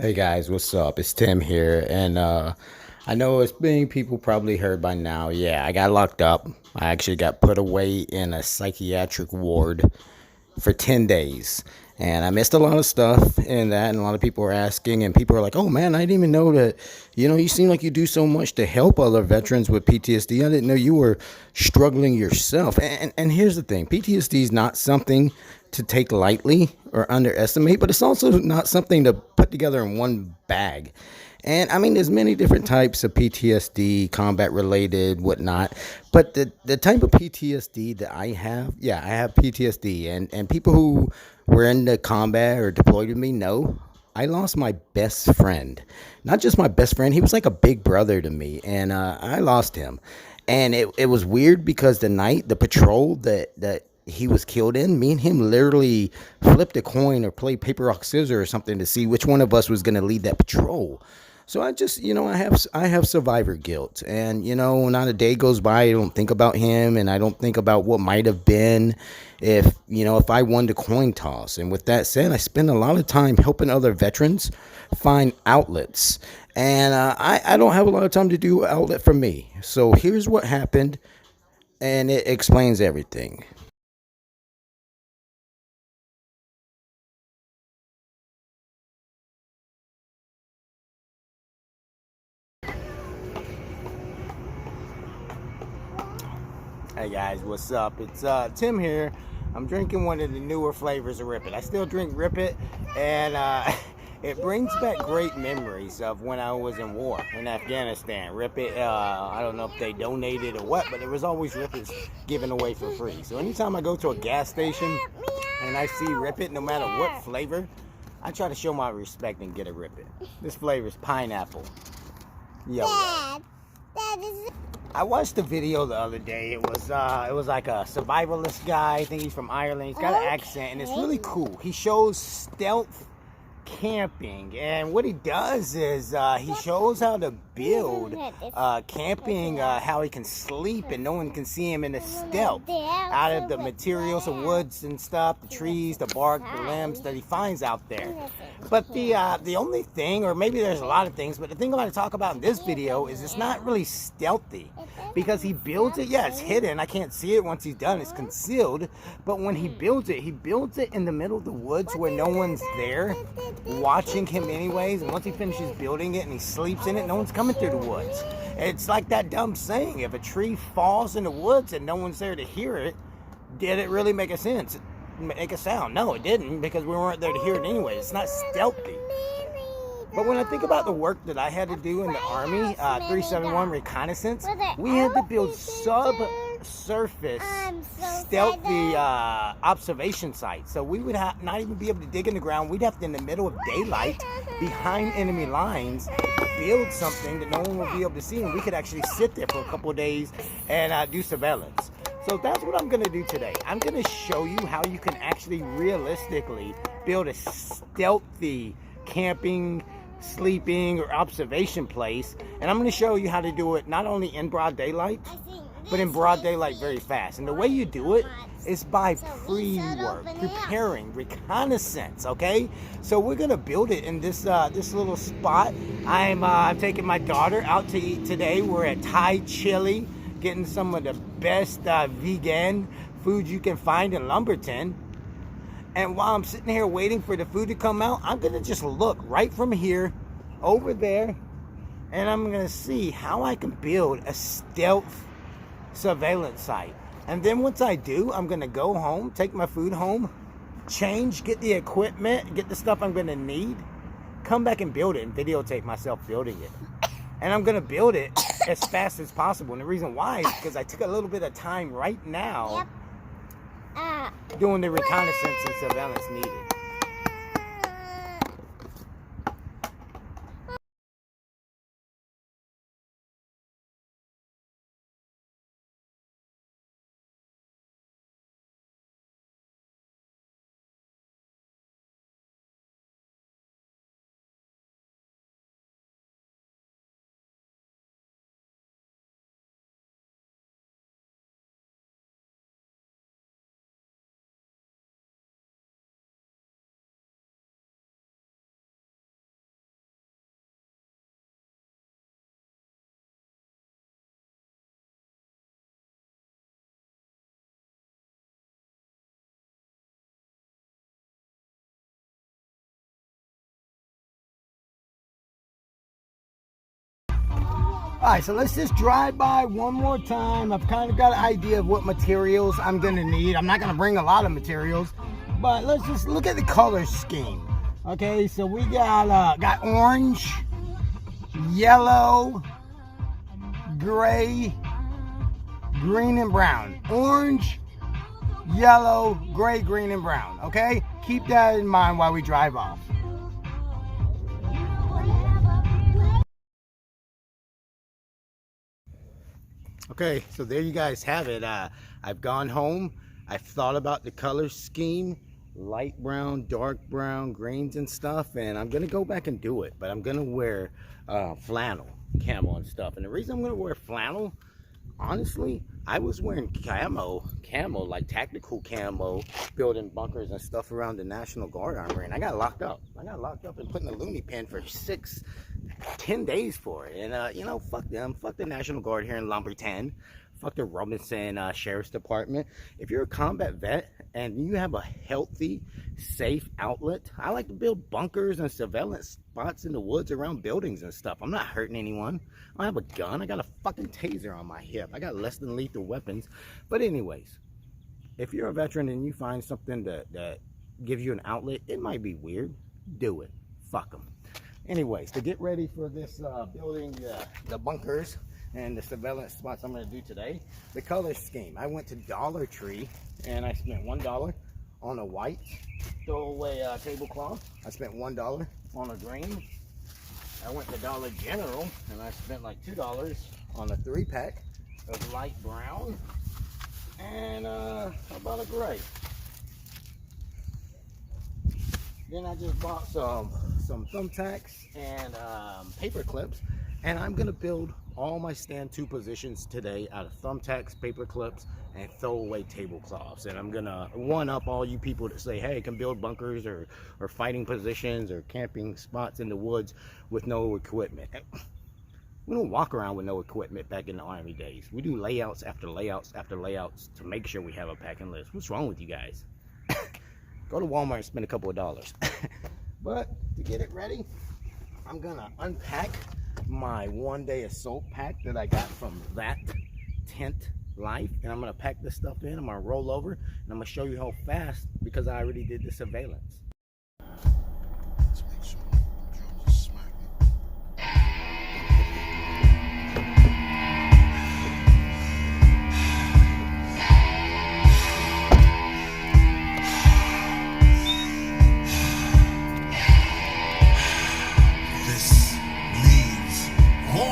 Hey guys, what's up? It's Tim here, and I know it's many people probably heard by now. Yeah, I got locked up. I actually got put away in a psychiatric ward for 10 days, and I missed a lot of stuff in that. And a lot of people are asking, and people are like, "Oh man, I didn't even know that. You seem like you do so much to help other veterans with PTSD. I didn't know you were struggling yourself." And here's the thing: PTSD is not something to take lightly or underestimate, but it's also not something to put together in one bag. And I mean, there's many different types of PTSD, combat related, whatnot. But the type of PTSD that I have, yeah, I have PTSD. And people who were in the combat or deployed with me know I lost my best friend. Not just my best friend, he was like a big brother to me. And I lost him. And it was weird because the patrol that he was killed in, me and him literally flipped a coin or played paper rock scissors or something to see which one of us was going to lead that patrol. So I just, I have survivor guilt, and not a day goes by I don't think about him, and I don't think about what might have been if I won the coin toss. And with that said, I spend a lot of time helping other veterans find outlets, and I don't have a lot of time to do outlet for me. So here's what happened, and it explains everything. Hey guys, what's up? It's Tim here. I'm drinking one of the newer flavors of Rip It. I still drink Rip It, and it brings back great memories of when I was in war in Afghanistan. Rip It, I don't know if they donated or what, but there was always Rip It given away for free. So anytime I go to a gas station and I see Rip It, no matter what flavor, I try to show my respect and get a Rip It. This flavor is pineapple. Yo. I watched a video the other day. It was like a survivalist guy. I think he's from Ireland. He's got an accent, and it's really cool. He shows stealth camping, and what he does is he shows how to build camping, how he can sleep and no one can see him in the stealth out of the materials, the woods and stuff, the trees, the bark, the limbs that he finds out there. But the only thing, or maybe there's a lot of things, but the thing I want to talk about in this video is it's not really stealthy, because he builds it. Yeah, it's hidden. I can't see it once he's done. It's concealed. But when he builds it in the middle of the woods where no one's there watching him anyways. And once he finishes building it and he sleeps in it, no one's coming through the woods. It's like that dumb saying, if a tree falls in the woods and no one's there to hear it, did it really make a sense? Make a sound? No, it didn't, because we weren't there to hear it anyway. It's not stealthy. But when I think about the work that I had to do in the Army, 371 reconnaissance, we had to build subsurface stealthy observation sites. So we would not even be able to dig in the ground. We'd have to, in the middle of daylight, behind enemy lines, build something that no one would be able to see, and we could actually sit there for a couple of days and do surveillance. So that's what I'm going to do today. I'm going to show you how you can actually realistically build a stealthy camping, sleeping, or observation place. And I'm going to show you how to do it not only in broad daylight, but in broad daylight very fast. And the way you do it is by pre-work, preparing, reconnaissance, okay? So we're going to build it in this little spot. I'm taking my daughter out to eat today. We're at Thai Chili, getting some of the best vegan food you can find in Lumberton. And while I'm sitting here waiting for the food to come out, I'm going to just look right from here over there, and I'm going to see how I can build a stealth surveillance site. And then once I do, I'm going to go home, take my food home, change, get the equipment, get the stuff I'm going to need, come back and build it and videotape myself building it. And I'm going to build it as fast as possible. And the reason why is because I took a little bit of time right now doing the reconnaissance and surveillance needed. Alright, so let's just drive by one more time. I've kind of got an idea of what materials I'm gonna need. I'm not gonna bring a lot of materials, but let's just look at the color scheme. Okay, so we got orange, yellow, gray, green, and brown. Orange, yellow, gray, green, and brown. Okay, keep that in mind while we drive off. Okay, so there you guys have it. I've gone home. I've thought about the color scheme, light brown, dark brown, greens and stuff, and I'm gonna go back and do it. But I'm gonna wear flannel, camo and stuff. And the reason I'm gonna wear flannel, honestly, I was wearing camo, like tactical camo, building bunkers and stuff around the National Guard armory, and I got locked up. I got locked up and put in a loony pen for 10 days for it. And you know, fuck them. Fuck the National Guard here in Lumberton. Fuck the Robinson Sheriff's Department. If you're a combat vet and you have a healthy, safe outlet, I like to build bunkers and surveillance spots in the woods around buildings and stuff. I'm not hurting anyone. I don't have a gun. I got a fucking taser on my hip. I got less than lethal weapons. But anyways, if you're a veteran and you find something that gives you an outlet, it might be weird. Do it. Fuck them. Anyways, to get ready for this building the bunkers and the surveillance spots I'm going to do today, the color scheme. I went to Dollar Tree and I spent $1 on a white throwaway tablecloth. I spent $1 on a green. I went to Dollar General and I spent like $2 on a 3-pack of light brown and about a gray. Then I just bought some thumbtacks and paper clips, and I'm gonna build all my stand 2 positions today out of thumbtacks, paper clips, and throwaway tablecloths. And I'm gonna one up all you people that say, hey, I can build bunkers or fighting positions or camping spots in the woods with no equipment. We don't walk around with no equipment back in the Army days. We do layouts after layouts after layouts to make sure we have a packing list. What's wrong with you guys? Go to Walmart and spend a couple of dollars. But to get it ready, I'm gonna unpack my 1-day assault pack that I got from that tent life, and I'm gonna pack this stuff in. I'm gonna roll over and I'm gonna show you how fast, because I already did the surveillance. Let's make sure drums are smacking. This leaves war.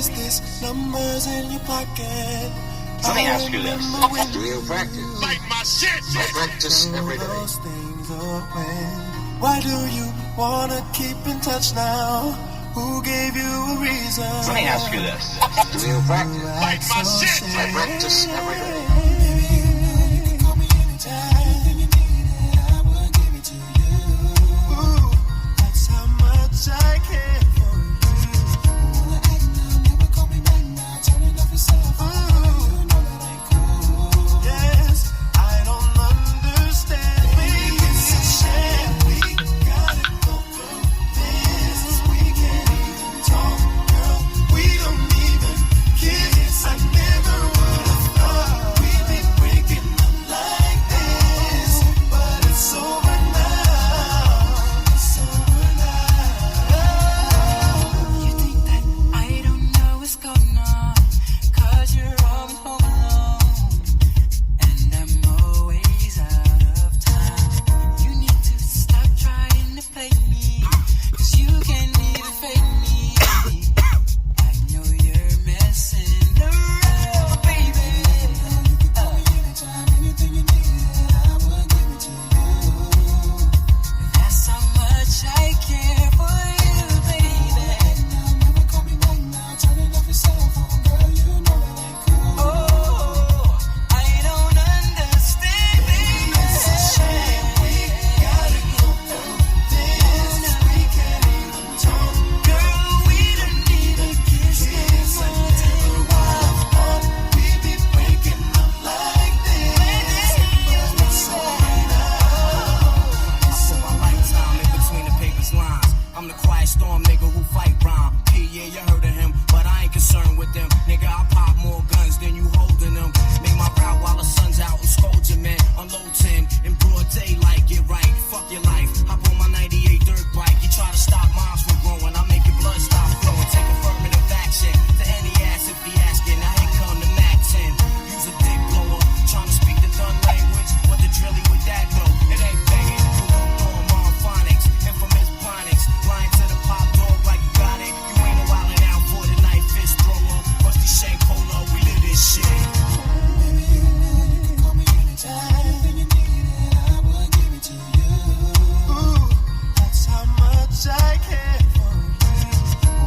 is this? Numbers in your pocket. Let me ask you this. Do you practice? Like my shit! I practice every day. Those things away. Why do you wanna keep in touch now? Who gave you a reason? Let me ask you this. Do you practice? Like my shit! I practice every day. Baby, you can call me anytime. Anything you needed, I will give it to you. Ooh, that's how much I care for you. Wanna act now, never call me back now. Turn it off yourself. You know that ain't cool. Yes, I don't understand. Baby, it's a shame we gotta go through this. We can't even talk, girl. We don't even kiss. I never would have thought we'd be breaking up like this. But it's over now. It's over now. You think that I don't know what's going on, 'cause you're always home alone, and I'm always out of time. You need to stop trying to play me, 'cause you can't even fake me. I know you're messing around, baby. Anytime, anything you need, I will give it to you. That's how much I care for you, baby. Never call me back now. Turn it off your cell phone, girl. You know that ain't cool. Oh, I don't understand, baby. It's a shame we gotta go through this. We can't even talk, Girl, we don't even kiss kiss. I never would have thought we'd be breaking up like this. But it's over now. I put my lifetime in between the paper's lines. I'm the quiet storm nigga who fight rhyme. Yeah, you heard of him, but I ain't concerned with them. Nigga, I pop more guns than you holding them. Make my route while the sun's out and scold your man. Unload 10 in broad daylight, get right. Fuck your life. Hop on my 98 dirt bike. You try to stop moms from growing. I make your blood stop flowing. Take affirmative action to any ass if he asking. Now here come the Mac 10. Use a dick blower. Trying to speak the done language. What the drilly with that? No, it ain't banging. You won't know I'm on phonics. Infamous phonics. Lying to the pop dog like you got it. You ain't no wildin' out for the night. Fist thrower. Rusty Shane Polo. We live this shit. Baby, you can call me anytime. Anything you need, I will give it to you. Ooh, that's how much I care for you.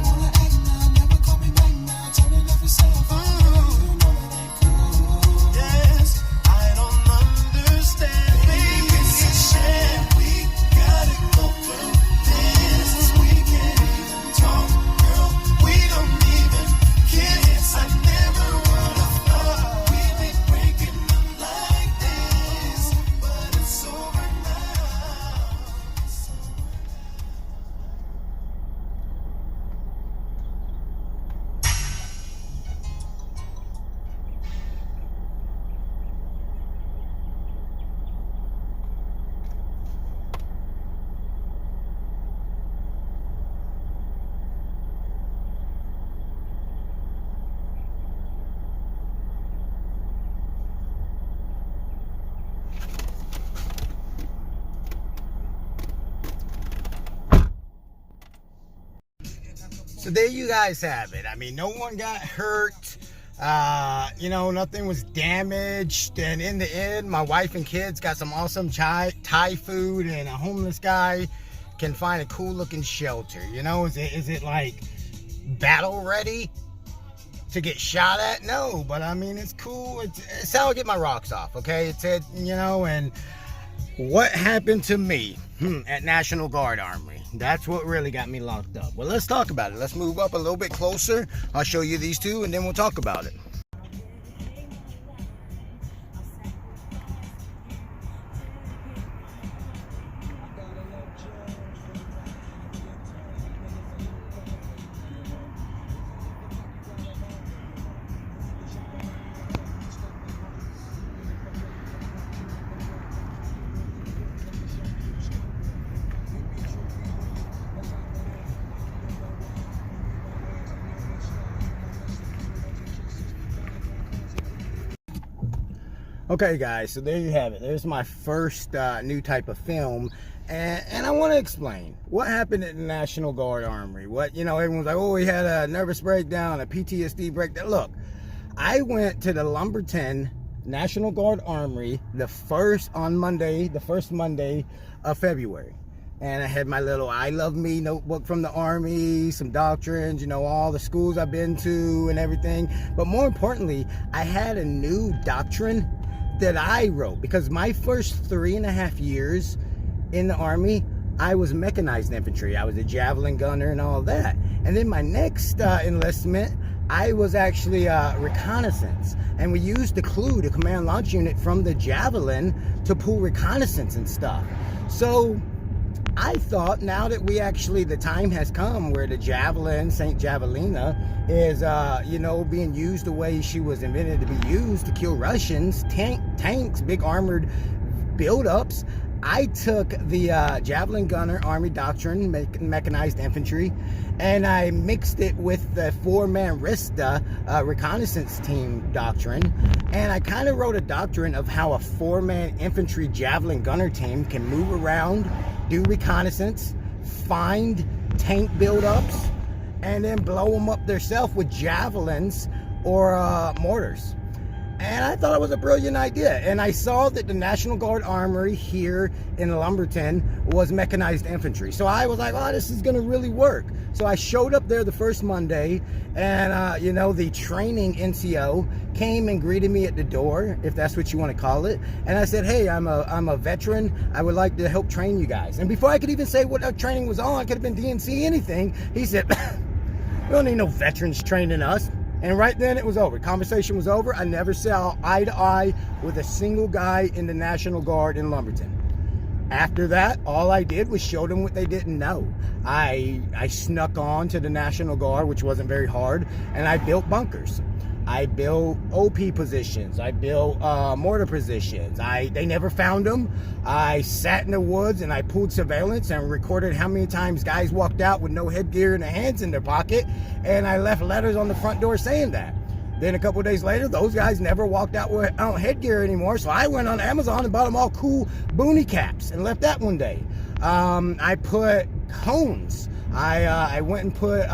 Wanna act now, never call me back now. Turn it off yourself. You know that ain't cool. Yes, I don't understand. Baby, it's a shame we gotta go through this. We can't even talk, girl. We don't even kiss. I never would have thought we'd be breaking up like this. But it's over now. It's over now. So there you guys have it. I mean, no one got hurt. Nothing was damaged. And in the end, my wife and kids got some awesome Thai food, and a homeless guy can find a cool looking shelter. Is it like battle ready to get shot at? No, but I mean, it's cool. It's how I get my rocks off, okay? And what happened to me at National Guard Armory? That's what really got me locked up. Well, let's talk about it. Let's move up a little bit closer. I'll show you these two, and then we'll talk about it. Okay, guys, so there you have it. There's my first new type of film. And I want to explain what happened at the National Guard Armory. What, everyone's like, oh, he had a nervous breakdown, a PTSD breakdown. Look, I went to the Lumberton National Guard Armory the first Monday of February. And I had my little I Love Me notebook from the Army, some doctrines, all the schools I've been to and everything. But more importantly, I had a new doctrine that I wrote, because my first 3.5 years in the Army, I was mechanized infantry. I was a javelin gunner and all that. And then my next enlistment, I was actually reconnaissance. And we used the CLU, the command launch unit, from the javelin to pull reconnaissance and stuff. So I thought, now that the time has come where the javelin, St. Javelina, is, being used the way she was invented to be used to kill Russians, tanks, big armored buildups. I took the javelin gunner Army doctrine, mechanized infantry, and I mixed it with the 4-man RISTA reconnaissance team doctrine. And I kind of wrote a doctrine of how a 4-man infantry javelin gunner team can move around, do reconnaissance, find tank buildups, and then blow them up themselves with javelins or mortars. And I thought it was a brilliant idea. And I saw that the National Guard Armory here in Lumberton was mechanized infantry. So I was like, oh, this is going to really work. So I showed up there the first Monday, and, the training NCO came and greeted me at the door, if that's what you want to call it. And I said, hey, I'm a veteran. I would like to help train you guys. And before I could even say what training was on, I could have been DNC anything, he said, we don't need no veterans training us. And right then it was over. Conversation was over. I never saw eye to eye with a single guy in the National Guard in Lumberton. After that, all I did was show them what they didn't know. I snuck on to the National Guard, which wasn't very hard, and I built bunkers. I built OP positions. I built mortar positions. They never found them. I sat in the woods and I pulled surveillance and recorded how many times guys walked out with no headgear and their hands in their pocket. And I left letters on the front door saying that. Then a couple of days later, those guys never walked out without headgear anymore. So I went on Amazon and bought them all cool boonie caps and left that one day. I put cones. I went and put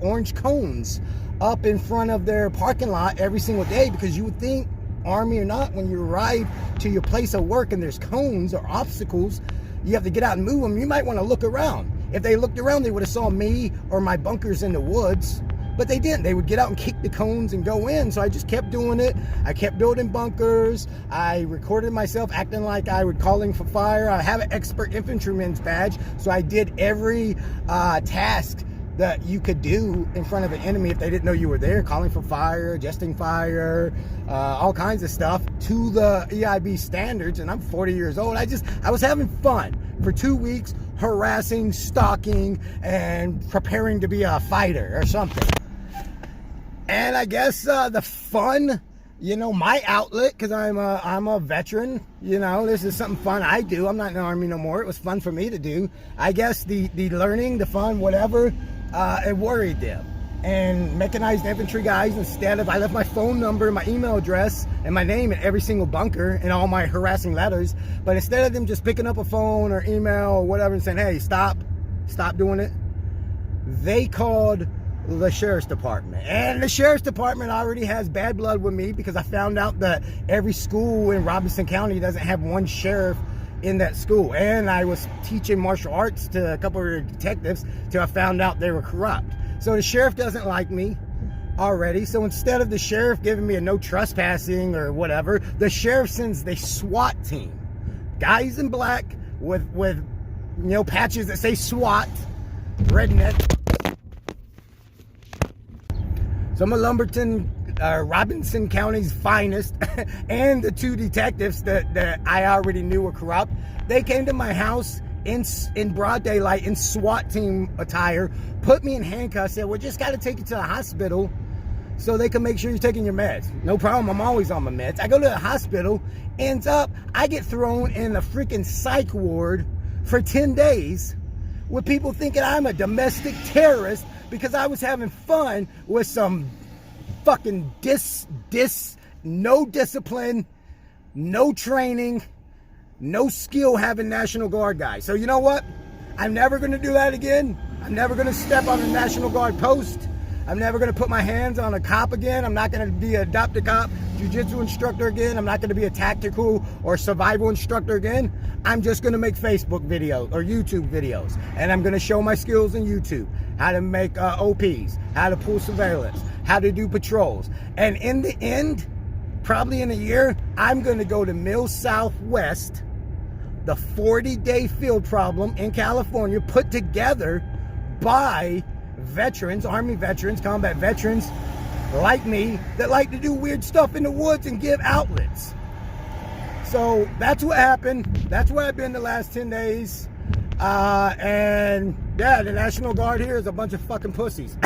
orange cones up in front of their parking lot every single day, because you would think, Army or not, when you arrive to your place of work and there's cones or obstacles, you have to get out and move them. You might want to look around. If they looked around, they would have saw me or my bunkers in the woods, but they didn't. They would get out and kick the cones and go in. So I just kept doing it. I kept building bunkers. I recorded myself acting like I was calling for fire. I have an expert infantryman's badge, so I did every task that you could do in front of an enemy if they didn't know you were there, calling for fire, adjusting fire, all kinds of stuff to the EIB standards. And I'm 40 years old. I was having fun for 2 weeks, harassing, stalking, and preparing to be a fighter or something. And I guess the fun, my outlet, because I'm a veteran, this is something fun I do. I'm not in the Army no more. It was fun for me to do. I guess the learning, the fun, whatever, it worried them. And mechanized infantry guys, instead of, I left my phone number, my email address, and my name in every single bunker in all my harassing letters. But instead of them just picking up a phone or email or whatever and saying, hey, stop doing it, they called the sheriff's department. And the sheriff's department already has bad blood with me, because I found out that every school in Robinson County doesn't have one sheriff in that school. And I was teaching martial arts to a couple of detectives till I found out they were corrupt. So the sheriff doesn't like me already. So instead of the sheriff giving me a no trespassing or whatever, the sheriff sends the SWAT team. Guys in black with patches that say SWAT, redneck. Some of Robinson County's finest, and the 2 detectives that I already knew were corrupt. They came to my house in broad daylight in SWAT team attire, put me in handcuffs, said, we just got to take you to the hospital so they can make sure you're taking your meds. No problem, I'm always on my meds. I go to the hospital, ends up, I get thrown in a freaking psych ward for 10 days with people thinking I'm a domestic terrorist because I was having fun with some fucking no discipline no training, no skill having National Guard guys. So you know what? I'm never going to do that again. I'm never going to step on a National Guard post. I'm never going to put my hands on a cop again. I'm not going to be an adopted cop, jiu-jitsu instructor again. I'm not going to be a tactical or survival instructor again. I'm just going to make Facebook videos or YouTube videos. And I'm going to show my skills in YouTube. How to make OPs, how to pull surveillance, how to do patrols. And in the end, probably in a year, I'm going to go to Milsim West, the 40-day field problem in California, put together by veterans, Army veterans, combat veterans like me that like to do weird stuff in the woods and give outlets. So that's what happened. That's where I've been the last 10 days. And yeah, the National Guard here is a bunch of fucking pussies.